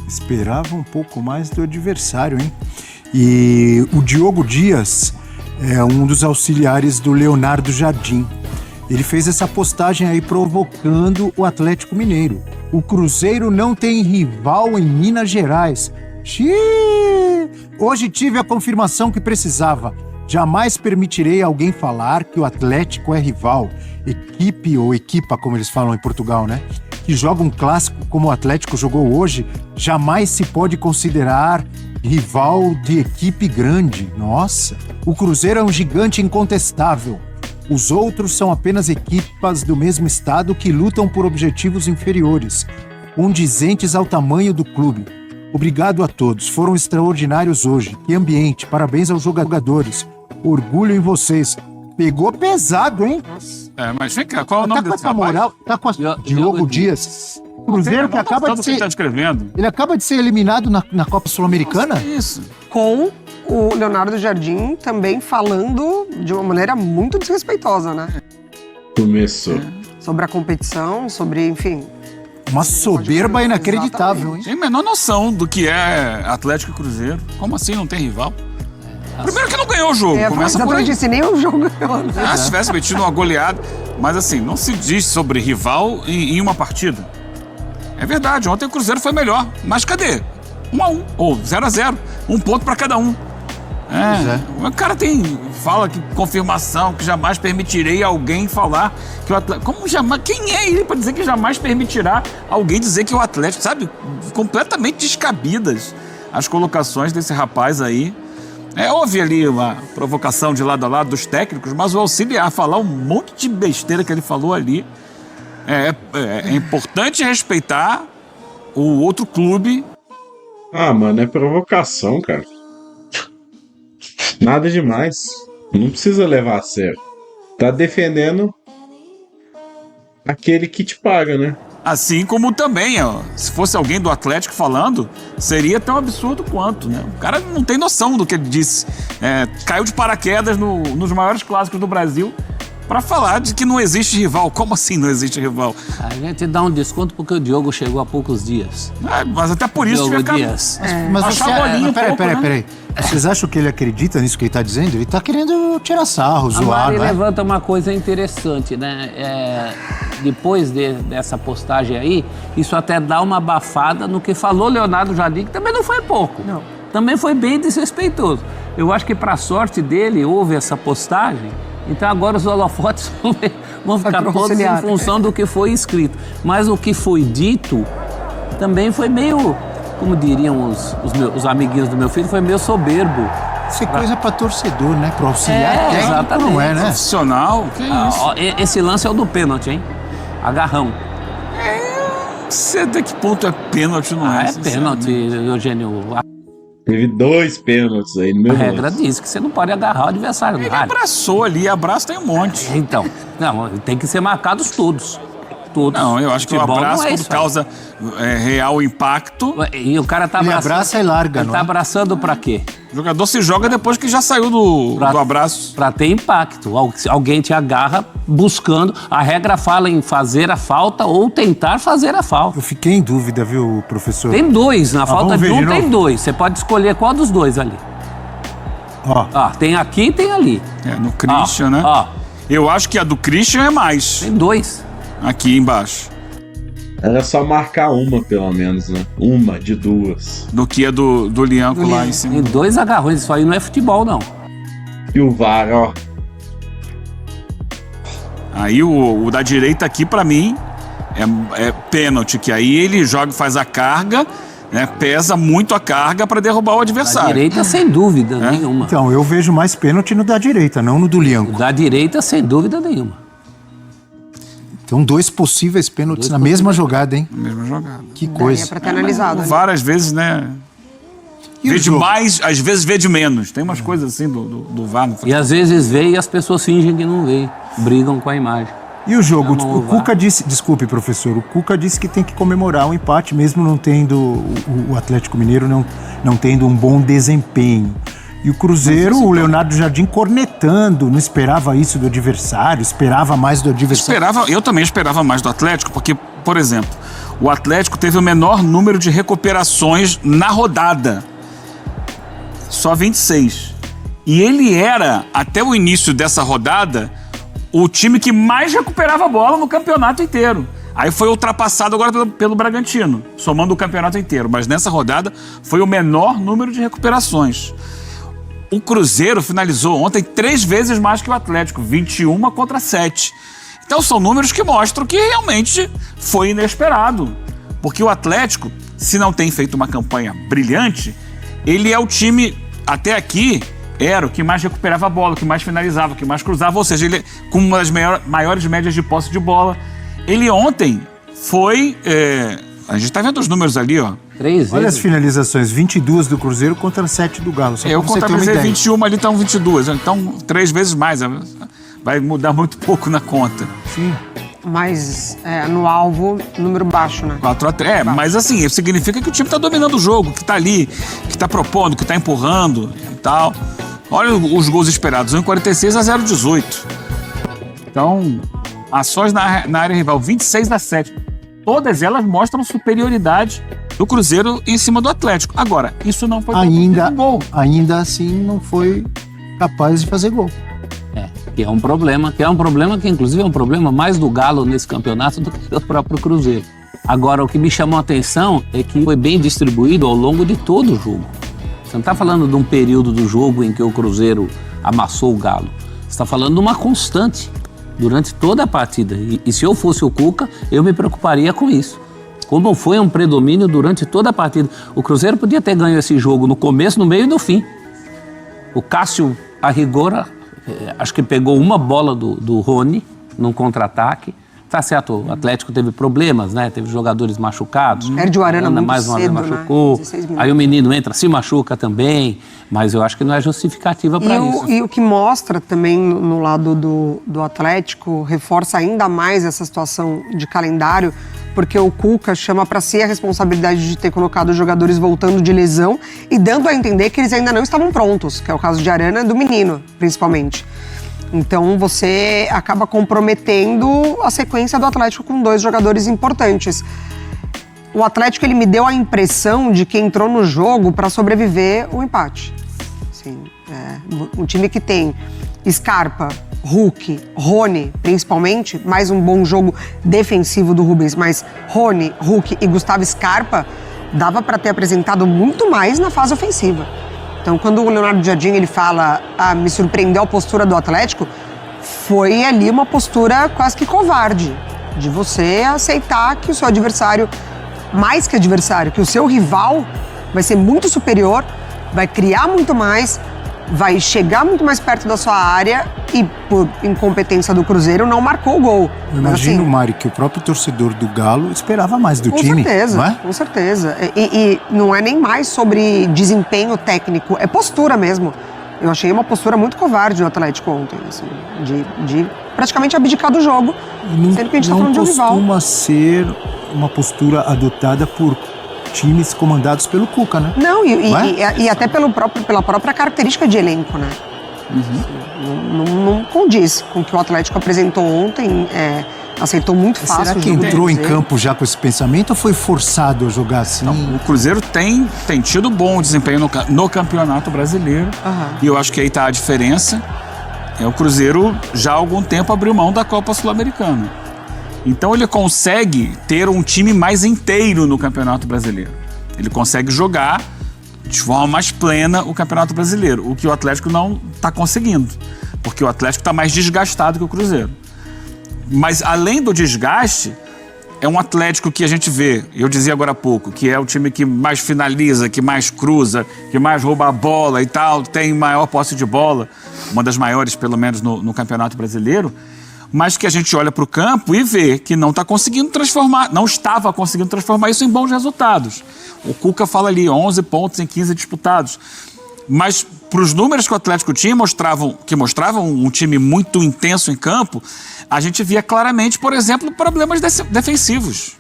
Esperava um pouco mais do adversário, hein? E o Diogo Dias é um dos auxiliares do Leonardo Jardim. Ele fez essa postagem aí provocando o Atlético Mineiro. O Cruzeiro não tem rival em Minas Gerais. Xiii! Hoje tive a confirmação que precisava. Jamais permitirei alguém falar que o Atlético é rival. Equipe ou equipa, como eles falam em Portugal, né? Que joga um clássico como o Atlético jogou hoje, jamais se pode considerar rival de equipe grande. Nossa, o Cruzeiro é um gigante incontestável. Os outros são apenas equipas do mesmo estado que lutam por objetivos inferiores, condizentes ao tamanho do clube. Obrigado a todos, foram extraordinários hoje. Que ambiente, parabéns aos jogadores. Orgulho em vocês. Pegou pesado, hein? Mas vem cá, qual é o nome desse rapaz? Moral, tá com a Diogo Dias. Cruzeiro que acaba de ser... Tá descrevendo. Ele acaba de ser eliminado na Copa Sul-Americana? Isso. Com o Leonardo Jardim também falando de uma maneira muito desrespeitosa, né? Começou. Sobre a competição, sobre, enfim... Uma soberba inacreditável, hein? Tem a menor noção do que é Atlético e Cruzeiro. Como assim não tem rival? Primeiro que não ganhou o jogo, começa por aí. Disse, nem o jogo ganhou. Se tivesse metido uma goleada. Mas assim, não se diz sobre rival em uma partida. É verdade, ontem o Cruzeiro foi melhor. Mas cadê? 1-1 ou 0-0. 1 ponto pra cada um. O cara fala que confirmação, que jamais permitirei alguém falar que o Atlético... Como jamais? Quem é ele pra dizer que jamais permitirá alguém dizer que o Atlético, sabe? Completamente descabidas as colocações desse rapaz aí. Houve ali uma provocação de lado a lado dos técnicos, mas o auxiliar falar um monte de besteira que ele falou ali. É importante respeitar o outro clube. Mano, é provocação, cara. Nada demais. Não precisa levar a sério. Tá defendendo aquele que te paga, né? Assim como também, se fosse alguém do Atlético falando, seria tão absurdo quanto, né? O cara não tem noção do que ele disse. Caiu de paraquedas nos maiores clássicos do Brasil para falar de que não existe rival. Como assim não existe rival? A gente dá um desconto porque o Diogo chegou há poucos dias. Mas até por isso Diogo fica... Dias. Mas peraí. Vocês acham que ele acredita nisso que ele tá dizendo? Ele tá querendo tirar sarro, zoar, Mari né? levanta uma coisa interessante, né? Depois dessa postagem aí, isso até dá uma abafada no que falou Leonardo Jardim, que também não foi pouco. Não. Também foi bem desrespeitoso. Eu acho que, para sorte dele, houve essa postagem, então agora os holofotes vão ficar todos em função do que foi escrito. Mas o que foi dito também foi meio, como diriam os amiguinhos do meu filho, foi meio soberbo. Isso é coisa pra torcedor, né? Pro auxiliar técnico, exatamente. não é, né? Profissional, que isso? Esse lance é o do pênalti, hein? Agarrão. Até que ponto é pênalti, não é? É pênalti, Eugênio. Teve 2 pênaltis aí no meu A regra diz que você não pode agarrar o adversário. Ele abraçou ali, abraço tem um monte. Então, não, tem que ser marcados todos. Todos. Não, eu acho que o abraço, quando causa real impacto... E o cara tá Ele abraçando... abraça e larga, Ele não tá é? abraçando pra quê? O jogador se joga depois que já saiu do abraço. Pra ter impacto. Alguém te agarra buscando. A regra fala em fazer a falta ou tentar fazer a falta. Eu fiquei em dúvida, viu, professor? Tem 2. Na falta vamos de ver um de tem novo? 2. Você pode escolher qual dos 2 ali. Tem aqui e tem ali. No Christian, né? Eu acho que a do Christian é mais. Tem 2. Aqui embaixo. Era só marcar uma, pelo menos, né? Uma de 2. Do que a do Lianco lá em cima. Tem 2 agarrões. Isso aí não é futebol, não. E o VAR, ó. Aí o da direita aqui, pra mim, é pênalti. Que aí ele joga, faz a carga, né? Pesa muito a carga pra derrubar o adversário. Da direita, sem dúvida nenhuma. Então, eu vejo mais pênalti no da direita, não no do Lianco. Da direita, sem dúvida nenhuma. Então, 2 possíveis pênaltis na mesma jogada, hein? Na mesma jogada. Que coisa. É pra ter analisado. Várias vezes, né? E Vê o de jogo? mais, às vezes vê de menos. Tem umas coisas assim do VAR. E às vezes vê e as pessoas fingem que não vê. Brigam com a imagem. E o jogo? Chamam O o VAR. Cuca disse... Desculpe, professor. O Cuca disse que tem que comemorar o empate, mesmo não tendo... O Atlético Mineiro não tendo um bom desempenho. E o Cruzeiro, o Leonardo Jardim cornetando, não esperava isso do adversário, esperava mais do adversário. Eu também esperava mais do Atlético, porque, por exemplo, o Atlético teve o menor número de recuperações na rodada. Só 26. E ele era, até o início dessa rodada, o time que mais recuperava a bola no campeonato inteiro. Aí foi ultrapassado agora pelo Bragantino, somando o campeonato inteiro. Mas nessa rodada foi o menor número de recuperações. O Cruzeiro finalizou ontem 3 vezes mais que o Atlético, 21 contra 7. Então são números que mostram que realmente foi inesperado. Porque o Atlético, se não tem feito uma campanha brilhante, ele é o time, até aqui, era o que mais recuperava a bola, o que mais finalizava, o que mais cruzava. Ou seja, ele com uma das maiores médias de posse de bola. Ele ontem foi... a gente está vendo os números ali, ó. 3 vezes. Olha as finalizações, 22 do Cruzeiro contra 7 do Galo. Só Eu pra você ter uma contabilizei ideia. 21, ali estão 22. Então, 3 vezes mais. Vai mudar muito pouco na conta. Sim. Mas no alvo, número baixo, né? 4-3. Mas assim, significa que o time está dominando o jogo, que está ali, que está propondo, que está empurrando e tal. Olha os gols esperados, 1,46 a 0,18. Então, ações na área rival, 26-7. Todas elas mostram superioridade do Cruzeiro em cima do Atlético. Agora, isso não foi gol. Ainda assim não foi capaz de fazer gol. Que é um problema, que inclusive é um problema mais do Galo nesse campeonato do que do próprio Cruzeiro. Agora, o que me chamou a atenção é que foi bem distribuído ao longo de todo o jogo. Você não está falando de um período do jogo em que o Cruzeiro amassou o Galo. Você está falando de uma constante durante toda a partida. E se eu fosse o Cuca, eu me preocuparia com isso. Como foi um predomínio durante toda a partida. O Cruzeiro podia ter ganho esse jogo no começo, no meio e no fim. O Cássio, a rigor, acho que pegou uma bola do Rony num contra-ataque. Tá certo, o Atlético teve problemas, né? Teve jogadores machucados. Perde o Arana muito mais uma cedo, vez machucou. né? 16 minutos. Aí o menino entra, se machuca também. Mas eu acho que não é justificativa para isso. E o que mostra também no lado do Atlético, reforça ainda mais essa situação de calendário, porque o Cuca chama para si a responsabilidade de ter colocado os jogadores voltando de lesão e dando a entender que eles ainda não estavam prontos, que é o caso de Arana e do menino, principalmente. Então você acaba comprometendo a sequência do Atlético com 2 jogadores importantes. O Atlético, ele me deu a impressão de que entrou no jogo para sobreviver o empate. Assim, um time que tem Scarpa, Hulk, Rony, principalmente, mais um bom jogo defensivo do Rubens, mas Rony, Hulk e Gustavo Scarpa dava para ter apresentado muito mais na fase ofensiva. Então, quando o Leonardo Jardim ele fala, me surpreendeu a postura do Atlético, foi ali uma postura quase que covarde, de você aceitar que o seu adversário, mais que adversário, que o seu rival vai ser muito superior, vai criar muito mais, vai chegar muito mais perto da sua área e, por incompetência do Cruzeiro, não marcou o gol. Eu imagino, Mari, que o próprio torcedor do Galo esperava mais do time. Com certeza, não é? com certeza. E não é nem mais sobre desempenho técnico, é postura mesmo. Eu achei uma postura muito covarde do Atlético ontem, assim, de praticamente abdicar do jogo, sendo que a gente está falando de um rival. Não costuma ser uma postura adotada por times comandados pelo Cuca, né? Não, é? e até pela própria característica de elenco, né? Não condiz com o que o Atlético apresentou ontem, aceitou muito fácil. Será que entrou em campo já com esse pensamento ou foi forçado a jogar assim? Não, o Cruzeiro tem tido bom desempenho no Campeonato Brasileiro. E eu acho que aí está a diferença. O Cruzeiro já há algum tempo abriu mão da Copa Sul-Americana. Então ele consegue ter um time mais inteiro no Campeonato Brasileiro. Ele consegue jogar de forma mais plena o Campeonato Brasileiro, o que o Atlético não está conseguindo, porque o Atlético está mais desgastado que o Cruzeiro. Mas além do desgaste, é um Atlético que a gente vê, eu dizia agora há pouco, que é o time que mais finaliza, que mais cruza, que mais rouba a bola e tal, tem maior posse de bola, uma das maiores pelo menos no Campeonato Brasileiro, mas que a gente olha para o campo e vê que não está conseguindo transformar, não estava conseguindo transformar isso em bons resultados. O Cuca fala ali, 11 pontos em 15 disputados. Mas para os números que o Atlético tinha, que mostravam um time muito intenso em campo, a gente via claramente, por exemplo, problemas defensivos.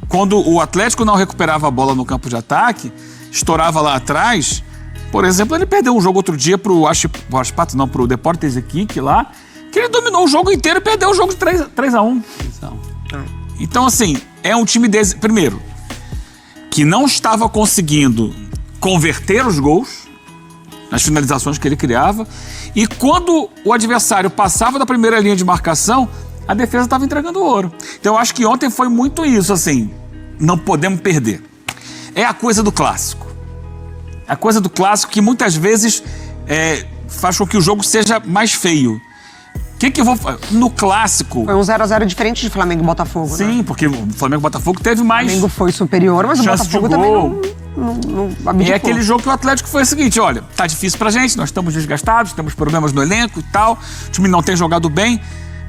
Quando o Atlético não recuperava a bola no campo de ataque, estourava lá atrás, por exemplo, ele perdeu um jogo outro dia para o Deportes Iquique lá, que ele dominou o jogo inteiro e perdeu o jogo de 3-1. Então, assim, é um time, primeiro, que não estava conseguindo converter os gols nas finalizações que ele criava, e quando o adversário passava da primeira linha de marcação, a defesa estava entregando ouro. Então eu acho que ontem foi muito isso, assim, não podemos perder. É a coisa do clássico. A coisa do clássico que muitas vezes faz com que o jogo seja mais feio. O que eu vou fazer? No clássico... Foi um 0x0 diferente de Flamengo e Botafogo, Sim, né? porque o Flamengo e o Botafogo teve mais... O Flamengo foi superior, mas o chance de Botafogo gol. também não abdicou. É aquele jogo que o Atlético foi o seguinte, olha, tá difícil pra gente, nós estamos desgastados, temos problemas no elenco e tal, o time não tem jogado bem,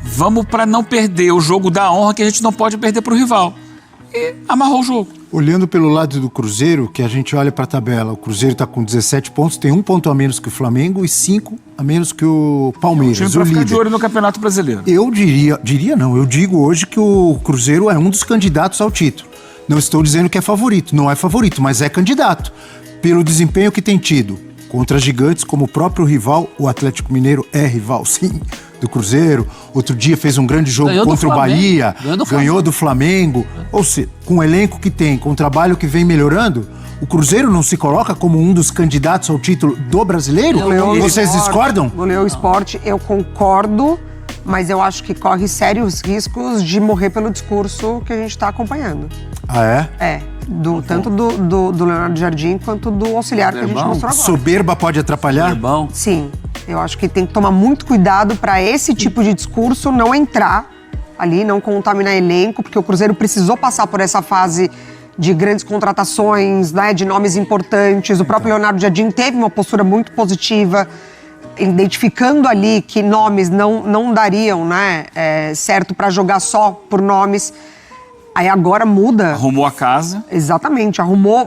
vamos pra não perder o jogo da honra que a gente não pode perder pro rival. E amarrou o jogo. Olhando pelo lado do Cruzeiro, que a gente olha para a tabela, o Cruzeiro está com 17 pontos, tem 1 ponto a menos que o Flamengo e 5 a menos que o Palmeiras, time o pra ficar de líder. olho no Campeonato Brasileiro. Eu eu digo hoje que o Cruzeiro é um dos candidatos ao título. Não estou dizendo que é favorito, não é favorito, mas é candidato. Pelo desempenho que tem tido contra gigantes como o próprio rival, o Atlético Mineiro é rival, sim, do Cruzeiro. Outro dia fez um grande jogo Ganhou do contra o Flamengo. Bahia, ganhou do Flamengo. Ou seja, com o elenco que tem, com o trabalho que vem melhorando, o Cruzeiro não se coloca como um dos candidatos ao título do brasileiro? Vocês discordam? Goleou o Sport, eu concordo, mas eu acho que corre sérios riscos de morrer pelo discurso que a gente está acompanhando. Ah, é? É, tanto do Leonardo Jardim quanto do auxiliar que a gente mostrou agora. Soberba pode atrapalhar? É bom. Sim, eu acho que tem que tomar muito cuidado para esse tipo de discurso não entrar ali, não contaminar elenco, porque o Cruzeiro precisou passar por essa fase de grandes contratações, né, de nomes importantes. O próprio Leonardo Jardim teve uma postura muito positiva, identificando ali que nomes não dariam, né, certo para jogar só por nomes. Aí agora muda. Arrumou a casa. Exatamente, retomou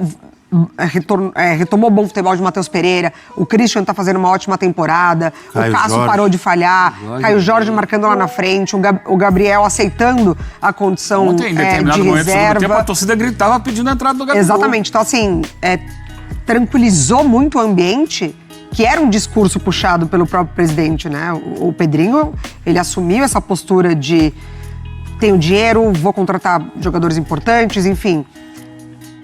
o bom futebol de Matheus Pereira, o Christian tá fazendo uma ótima temporada, Caio o Cássio Jorge. parou de falhar, Caio Jorge marcando lá na frente, o Gabriel aceitando a condição Ontem, em determinado de momento do segundo tempo, a reserva. torcida gritava pedindo a entrada do Gabigol. Exatamente, então assim, tranquilizou muito o ambiente, que era um discurso puxado pelo próprio presidente, né? O Pedrinho, ele assumiu essa postura de tenho dinheiro, vou contratar jogadores importantes, enfim.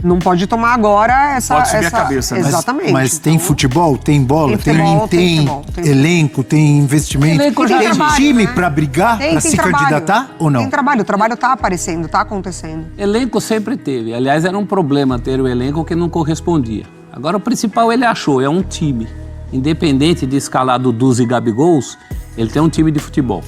Não pode tomar agora essa... Pode subir a cabeça, né? Exatamente. Mas tem futebol, tem bola, Tem futebol, tem elenco, tem investimento, Elenco já tem trabalho, time né? para brigar, para se trabalho. candidatar ou não? Tem trabalho, o trabalho tá aparecendo, tá acontecendo. Elenco sempre teve. Aliás, era um problema ter o elenco que não correspondia. Agora, o principal ele achou, é um time. Independente de escalar Dudus e Gabigols, ele tem um time de futebol.